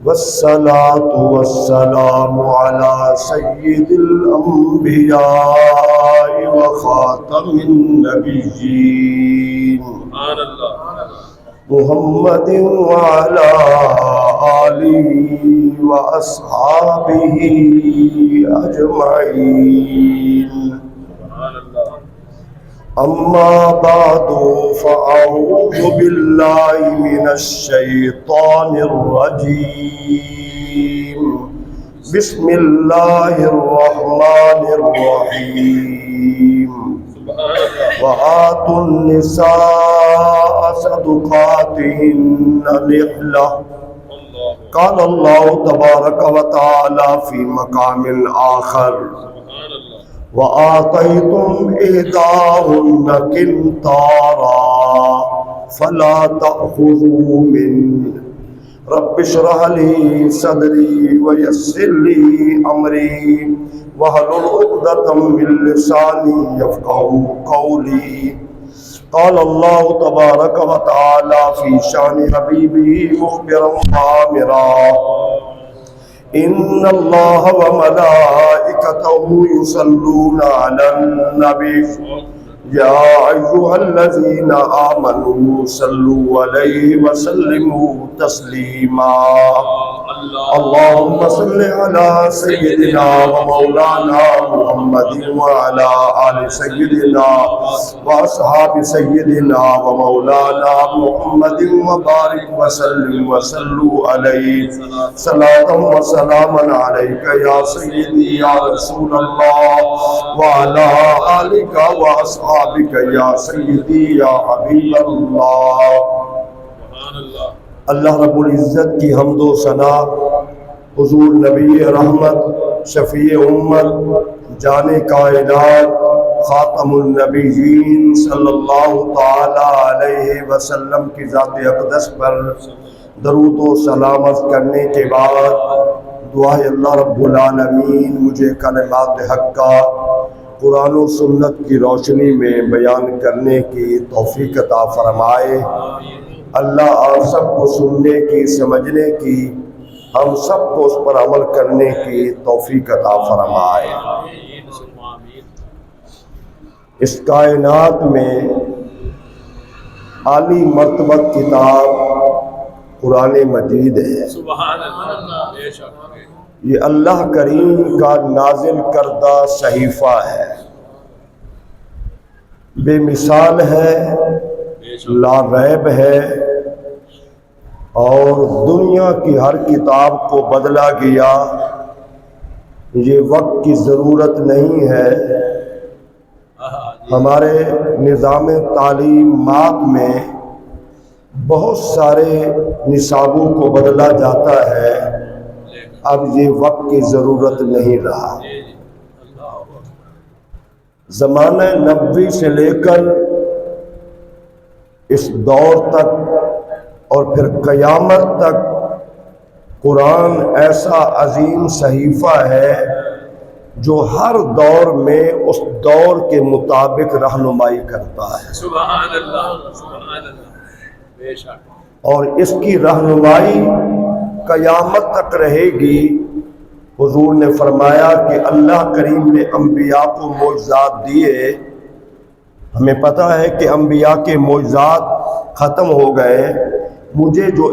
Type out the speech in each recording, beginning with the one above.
والصلاة والسلام على سيد الأنبياء وخاتم النبيين محمد وعلى آله وأصحابه أجمعين. أما بعد فأعوذ بالله من الشيطان الرجيم. بسم الله الرحمن الرحيم. وآتوا النساء صدقاتهن نحلة. قال الله تبارك وتعالى في مقام آخر: وآتيتم إحداهن قنطارا فلا تأخذوا منه. رب اشرح لي صدري ويسر لي أمري واحلل عقدة من لساني يفقهوا قولي. قال الله تبارك وتعالى في شان حبيبه مخبرا وآمرا: إن الله وملائكته يصلون على النبي يا أيها الذين آمنوا صلوا عليه وسلموا تسليما. اللهم صل على سيدنا ومولانا محمد وعلى آل سيدنا وأصحاب سيدنا ومولانا محمد وبارك وسلم وصلوا عليه صلاة وسلاما عليك يا سيدي يا رسول الله وعلى آلك وأصحابك يا سيدي یا حبیب اللہ. اللہ رب العزت کی حمد و ثنا حضور نبی رحمت شفیع امت جان کائنات خاتم النبیین صلی اللہ تعالی علیہ وسلم کی ذات اقدس پر درود و سلامت کرنے کے بعد دعا ہے اللہ رب العالمین مجھے کلمات حق کا قرآن و سنت کی روشنی میں بیان کرنے کی توفیق عطا فرمائے. اللہ آپ سب کو سننے کی سمجھنے کی ہم سب کو اس پر عمل کرنے کی توفیق عطا فرمائے. اس کائنات میں اعلی مرتبہ کتاب قرآن مجید ہے. یہ اللہ کریم کا نازل کردہ صحیفہ ہے، بے مثال ہے، لا ریب ہے، اور دنیا کی ہر کتاب کو بدلا گیا. یہ وقت کی ضرورت نہیں ہے. ہمارے نظام تعلیمات میں بہت سارے نصابوں کو بدلا جاتا ہے. اب یہ وقت کی ضرورت نہیں رہا. زمانہ نبوی سے لے کر اس دور تک اور پھر قیامت تک قرآن ایسا عظیم صحیفہ ہے جو ہر دور میں اس دور کے مطابق رہنمائی کرتا ہے. سبحان اللہ، سبحان اللہ، بے شک. اور اس کی رہنمائی قیامت تک رہے گی. حضور نے فرمایا کہ اللہ کریم نے انبیاء کو معجزات دیے. ہمیں پتہ ہے کہ انبیاء کے معجزات ختم ہو گئے. مجھے جو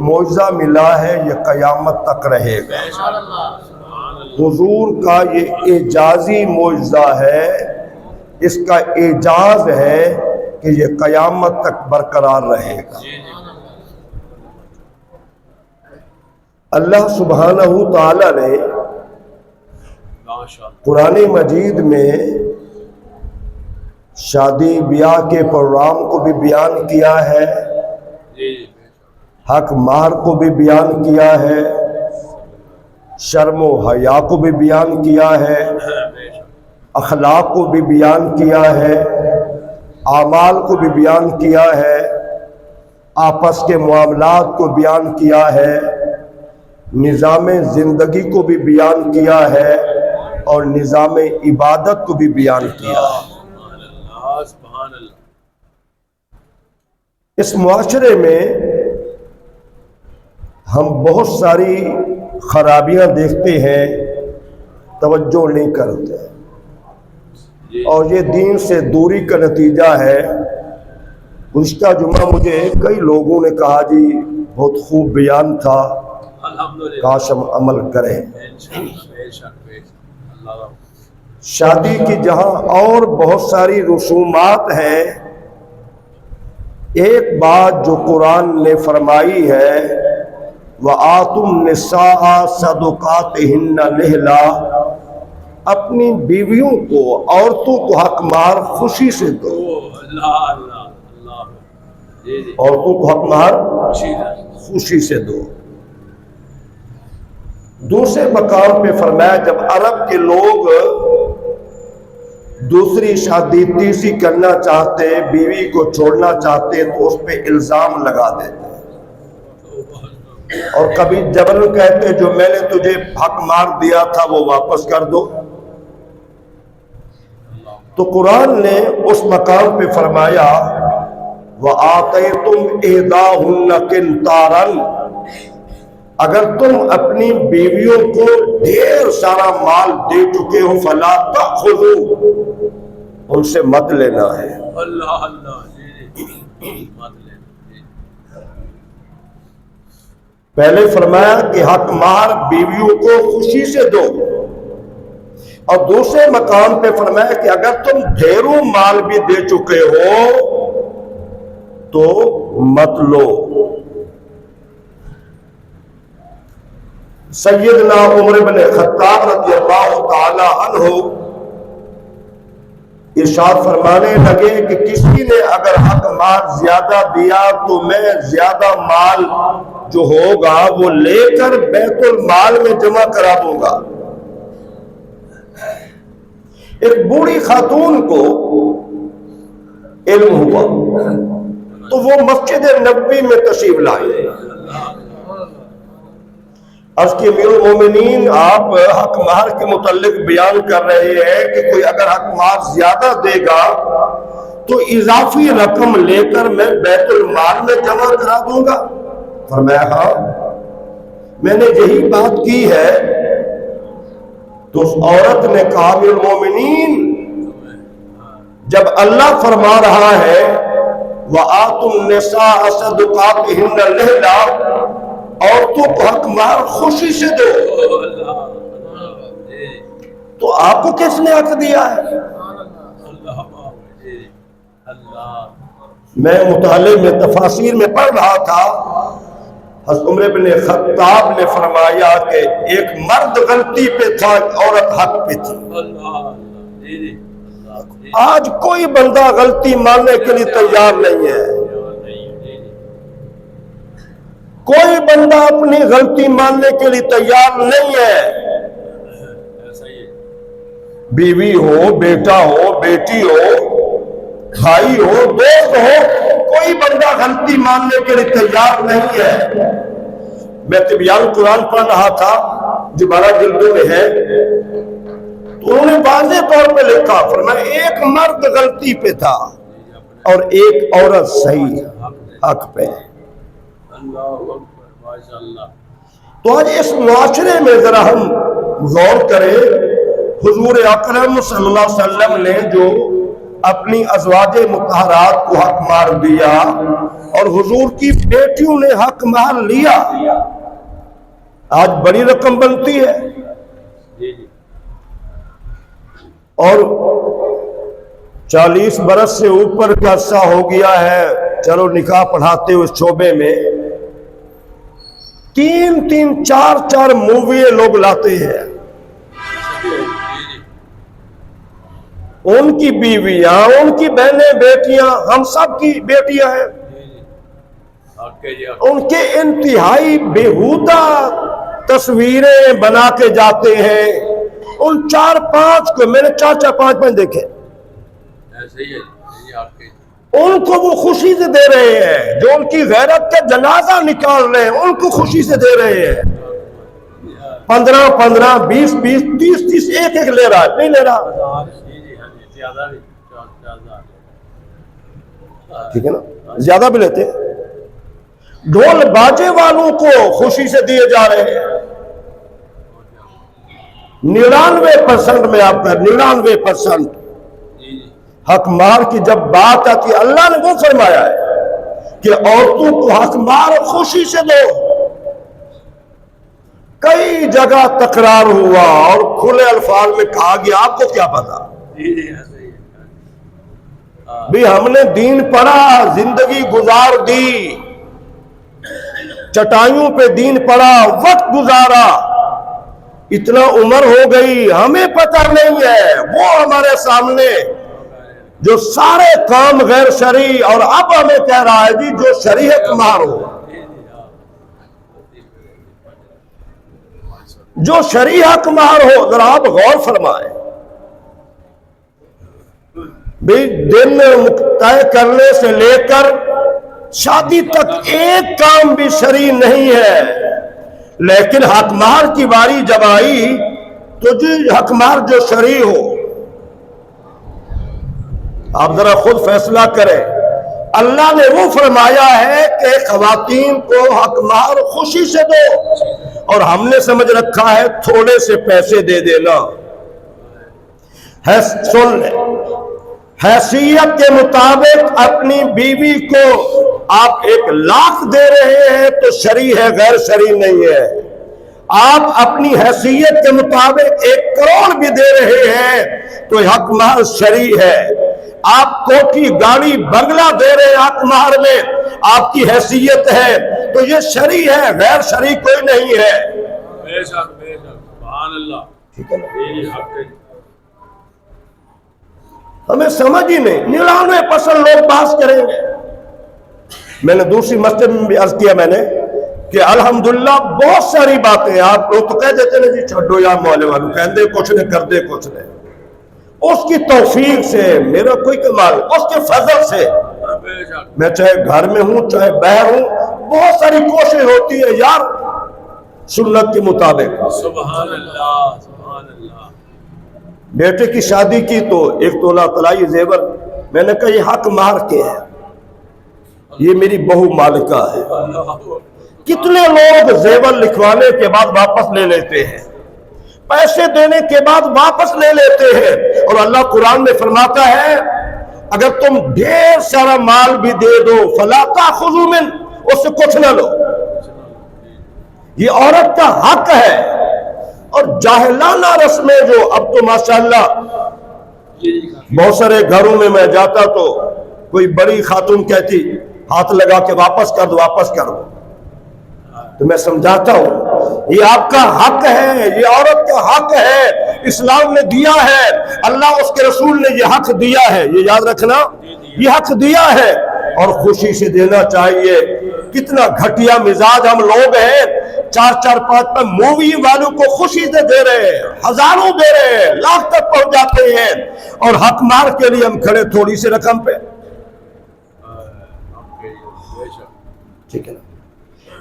معجزہ ملا ہے یہ قیامت تک رہے گا. حضور کا یہ اعجازی معجزہ ہے. اس کا اعجاز ہے کہ یہ قیامت تک برقرار رہے گا. اللہ سبحانہ تعالی نے قرآن مجید میں شادی بیاہ کے پروگرام کو بھی بیان کیا ہے، حق مہر کو بھی بیان کیا ہے، شرم و حیا کو بھی بیان کیا ہے، اخلاق کو بھی بیان کیا ہے، اعمال کو بھی بیان کیا ہے، آپس کے معاملات کو بیان کیا ہے، نظام زندگی کو بھی بیان کیا ہے، اور نظام عبادت کو بھی بیان کیا ہے. اس معاشرے میں ہم بہت ساری خرابیاں دیکھتے ہیں، توجہ نہیں کرتے، اور یہ دین سے دوری کا نتیجہ ہے۔ گزشتہ جمعہ مجھے کئی لوگوں نے کہا جی بہت خوب بیان تھا، کاش ہم عمل کریں۔ شادی کی جہاں اور بہت ساری رسومات ہیں، ایک بات جو قرآن نے فرمائی ہے وَآتُوا النِّسَاءَ صَدُقَاتِهِنَّ نِحْلًا، اپنی بیویوں کو، عورتوں کو حق مہر خوشی سے دو۔ عورتوں کو حق مہر خوشی سے دو۔ دوسرے مقام پہ فرمایا جب عرب کے لوگ دوسری شادی تیسری کرنا چاہتے، بیوی کو چھوڑنا چاہتے تو اس پہ الزام لگا دیتے، اور کبھی جبرن کہتے جو میں نے تجھے حق مار دیا تھا وہ واپس کر دو۔ تو قرآن نے اس مقام پہ فرمایا وَآتَيْتُمْ إِحْدَاهُنَّ قِنْطَارًا، اگر تم اپنی بیویوں کو ڈھیر سارا مال دے چکے ہو فَلَا تَأْخُذُوا، ان سے مت لینا ہے۔ اللہ پہلے فرمایا کہ حق مہر بیویوں کو خوشی سے دو، اور دوسرے مقام پہ فرمایا کہ اگر تم ڈھیروں مال بھی دے چکے ہو تو مت لو۔ سیدنا عمر بن خطاب رضی اللہ تعالی عنہ ارشاد فرمانے لگے کہ کسی نے اگر حق مال زیادہ دیا تو میں زیادہ مال جو ہوگا وہ لے کر بیت المال میں جمع کرا دوں گا۔ ایک بوڑھی خاتون کو علم ہوا تو وہ مسجد نبوی میں تشریف لائی۔ عرض کی امیر المومنین آپ حق مہر کے متعلق بیان کر رہے ہیں کہ کوئی اگر حق مہر زیادہ دے گا تو اضافی رقم لے کر میں بیت المال میں جمع کرا دوں گا۔ فرمایا ہاں میں نے یہی بات کی ہے۔ تو اس عورت نے کہا امیر المومنین جب اللہ فرما رہا ہے وَآتُوا النِّسَاءَ صَدُقَاتِهِنَّ نِحْلًا، عورتوں کو حق مہر خوشی سے دو، تو آپ کو کس نے حق دیا ہے؟ میں مطالعے میں تفاسیر میں پڑھ رہا تھا، حضرت عمر بن خطاب نے فرمایا کہ ایک مرد غلطی پہ تھا، ایک عورت حق پہ تھی۔ آج کوئی بندہ غلطی ماننے کے لیے تیار نہیں ہے، کوئی بندہ اپنی غلطی ماننے کے لیے تیار نہیں ہے۔ بیوی ہو، بیٹا ہو، بیٹی ہو، بھائی ہو، دوست ہو، کوئی بندہ غلطی ماننے کے لیے تیار نہیں ہے۔ میں تبیان قرآن پڑھ رہا تھا جو 12 جلدوں میں ہے، تو انہوں نے واضح طور پہ لکھا، فرمایا ایک مرد غلطی پہ تھا اور ایک عورت صحیح حق پہ۔ تو آج اس معاشرے میں ذرا ہم غور کریں، حضور اکرم صلی اللہ علیہ وسلم نے جو اپنی ازواج مطہرات کو حق مہر دیا اور حضور کی بیٹیوں نے حق مہر لیا، آج بڑی رقم بنتی ہے، اور 40 برس سے اوپر کا عرصہ ہو گیا ہے چلو نکاح پڑھاتے ہوئے شعبے میں 3 4 مووی لوگ لاتے ہیں، ان کی بیویاں، ان کی بہنیں، بیٹیاں، ہم سب کی بیٹیاں ہیں، ان کے انتہائی بیہودہ تصویریں بنا کے جاتے ہیں۔ ان 4-5 کو میں نے 4-5 دیکھے، ان کو وہ خوشی سے دے رہے ہیں، جو ان کی غیرت کا جنازہ نکال رہے ہیں ان کو خوشی سے دے رہے ہیں۔ 15 20 30 ایک لے رہا ہے، نہیں لے رہا، ٹھیک ہے نا، زیادہ بھی لیتے ہیں۔ ڈھول باجے والوں کو خوشی سے دیے جا رہے ہیں 99% میں آپ کا 99%. حق مار کی جب بات آتی ہے اللہ نے وہ فرمایا ہے کہ عورتوں کو حق مار خوشی سے دو. کئی جگہ تکرار ہوا اور کھلے الفاظ میں کہا گیا آپ کو کیا پتا بھی ہم نے دین پڑھا زندگی گزار دی چٹائیوں پہ دین پڑھا وقت گزارا اتنا عمر ہو گئی ہمیں پتہ نہیں ہے وہ ہمارے سامنے جو سارے کام غیر شرعی اور اب ہمیں کہہ رہا ہے جی جو شریعت مار ہو جو شریعت مار ہو ذرا آپ غور فرمائیں بھی دن طے کرنے سے لے کر شادی تک ایک کام بھی شرعی نہیں ہے لیکن حق مار کی باری جب آئی تو جی حق مار جو شرعی ہو آپ ذرا خود فیصلہ کریں اللہ نے وہ فرمایا ہے کہ خواتین کو حق مہر خوشی سے دو اور ہم نے سمجھ رکھا ہے تھوڑے سے پیسے دے دینا سن لیں حیثیت کے مطابق اپنی بیوی کو آپ 1,00,000 دے رہے ہیں تو شرعی ہے غیر شرعی نہیں ہے آپ اپنی حیثیت کے مطابق 1 کروڑ بھی دے رہے ہیں تو حق مہر شرعی ہے آپ کوٹھی گاڑی بنگلہ دے رہے ہیں حق مہر میں آپ کی حیثیت ہے تو یہ شرعی ہے غیر شرعی کوئی نہیں ہے بے شک سبحان اللہ ٹھیک ہے نا یہ حق ہے ہمیں سمجھ ہی نہیں 99% لوگ بحث کریں گے میں نے دوسری مسجد میں بھی عرض کیا میں نے کہ الحمدللہ بہت ساری باتیں آپ لوگ تو کہہ دیتے ہیں جی چھڈو یا مولے والوں کہہ دے کچھ نہیں کر دے کچھ نہیں اس کی توفیق سے میرا کوئی کمال اس کے فضل سے میں چاہے گھر میں ہوں چاہے باہر ہوں بہت ساری کوشش ہوتی ہے یار سنت کے مطابق سبحان اللہ سبحان اللہ بیٹے کی شادی کی تو 1 تولہ طلائی زیور میں نے کہا یہ حق مہر کے ہے یہ میری بہو مالکہ ہے کتنے لوگ زیور لکھوانے کے بعد واپس لے لیتے ہیں پیسے دینے کے بعد واپس لے لیتے ہیں اور اللہ قرآن میں فرماتا ہے اگر تم ڈھیر سارا مال بھی دے دو فلا تاخذوا من اس سے کچھ نہ لو یہ عورت کا حق ہے اور جاہلانہ رسمیں جو اب تو ماشاءاللہ بہت سارے گھروں میں جاتا تو کوئی بڑی خاتون کہتی ہاتھ لگا کے واپس کر دو واپس کر دو تو میں سمجھاتا ہوں یہ آپ کا حق ہے یہ عورت کا حق ہے اسلام نے دیا ہے اللہ اس کے رسول نے یہ حق دیا ہے یہ یاد رکھنا یہ حق دیا ہے اور خوشی سے دینا چاہیے کتنا گھٹیا مزاج ہم لوگ ہیں 4-5 مووی والوں کو خوشی سے دے رہے ہیں ہزاروں دے رہے ہیں لاکھ تک پہنچ جاتے ہیں اور حق مار کے لیے ہم کھڑے تھوڑی سی رقم پہ ٹھیک ہے نا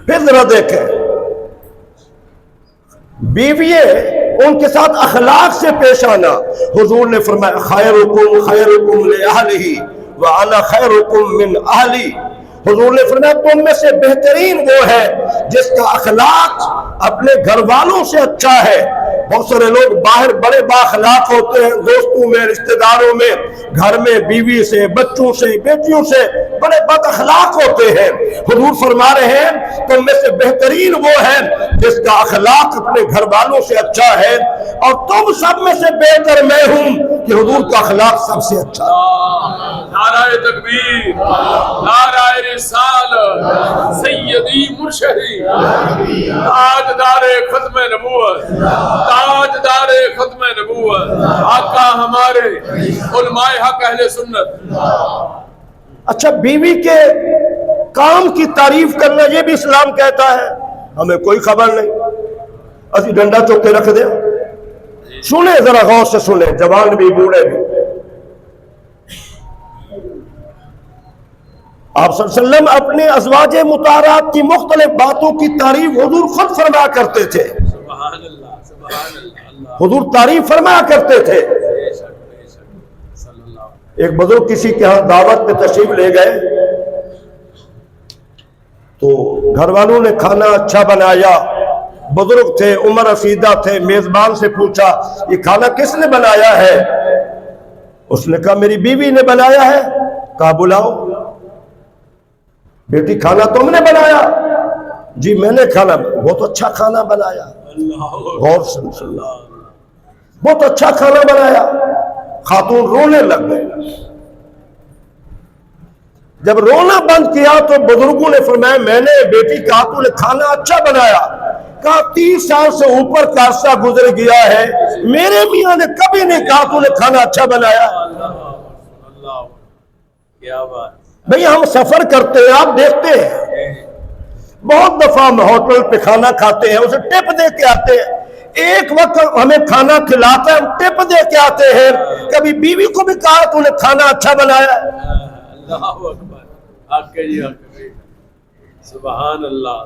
پھر ذرا دیکھیں بیویے ان کے ساتھ اخلاق سے پیش آنا حضور نے فرمایا خیرکم لأہلہ وَأَنَا خَيْرُكُمْ مِنْ أَهْلِي حضور نے فرمایا تم میں سے بہترین وہ ہے جس کا اخلاق اپنے گھر والوں سے اچھا ہے بہت سارے لوگ باہر بڑے بااخلاق ہوتے ہیں دوستوں میں رشتہ داروں میں گھر میں بیوی سے بچوں سے بیٹیوں سے بڑے بد اخلاق ہوتے ہیں حضور فرما رہے ہیں تم میں سے بہترین وہ ہے جس کا اخلاق اپنے گھر والوں سے اچھا ہے اور تم سب میں سے بہتر میں ہوں کہ حضور کا اخلاق سب سے اچھا ہے نعرہ تکبیر نعرہ رسالت سیدی مرشدی تاجدار ختم نبوت تاجدار ختم نبوت آقا ہمارے علماء حق اہل سنت اچھا بیوی کے کام کی تعریف کرنا یہ بھی اسلام کہتا ہے ہمیں کوئی خبر نہیں اسی ڈنڈا چوک کے رکھ دیں سنیں ذرا غور سے سنیں جوان بھی بوڑھے بھی آپ صلی اللہ علیہ وسلم اپنے ازواج مطہرات کی مختلف باتوں کی تعریف حضور خود فرمایا کرتے تھے سبحان اللہ سبحان اللہ حضور تعریف فرمایا کرتے تھے ایک بزرگ کسی کے ہاں دعوت پہ تشریف لے گئے تو گھر والوں نے کھانا اچھا بنایا، بزرگ تھے، عمر رسیدہ تھے، میزبان سے پوچھا یہ کھانا کس نے بنایا ہے؟ اس نے کہا میری بیوی نے بنایا ہے۔ کہا بلاؤ۔ بیٹی کھانا تم نے بنایا؟ جی میں نے کھانا، بہت اچھا کھانا بنایا، غور سے اللہ، بہت اچھا کھانا بنایا۔ خاتون رونے لگ گئے۔ جب رونا بند کیا تو بزرگوں نے فرمایا میں نے بیٹی کہا تو نے کھانا اچھا بنایا؟ کہا 30 سال سے اوپر کا عرصہ گزر گیا ہے، میرے میاں نے کبھی نہیں کہا تو نے کھانا اچھا بنایا۔ اللہ کیا بات۔ بھئی ہم سفر کرتے ہیں، آپ دیکھتے ہیں بہت دفعہ ہم ہوٹل پہ کھانا کھاتے ہیں، اسے ٹپ دے کے آتے ہیں۔ ایک وقت ہمیں کھانا کھلاتا ہے، ہم ٹپ دے کے آتے ہیں۔ کبھی بیوی کو بھی کہا تو نے کھانا اچھا بنایا؟ اللہ اکبر، حق ہے جی، حق ہے، سبحان اللہ۔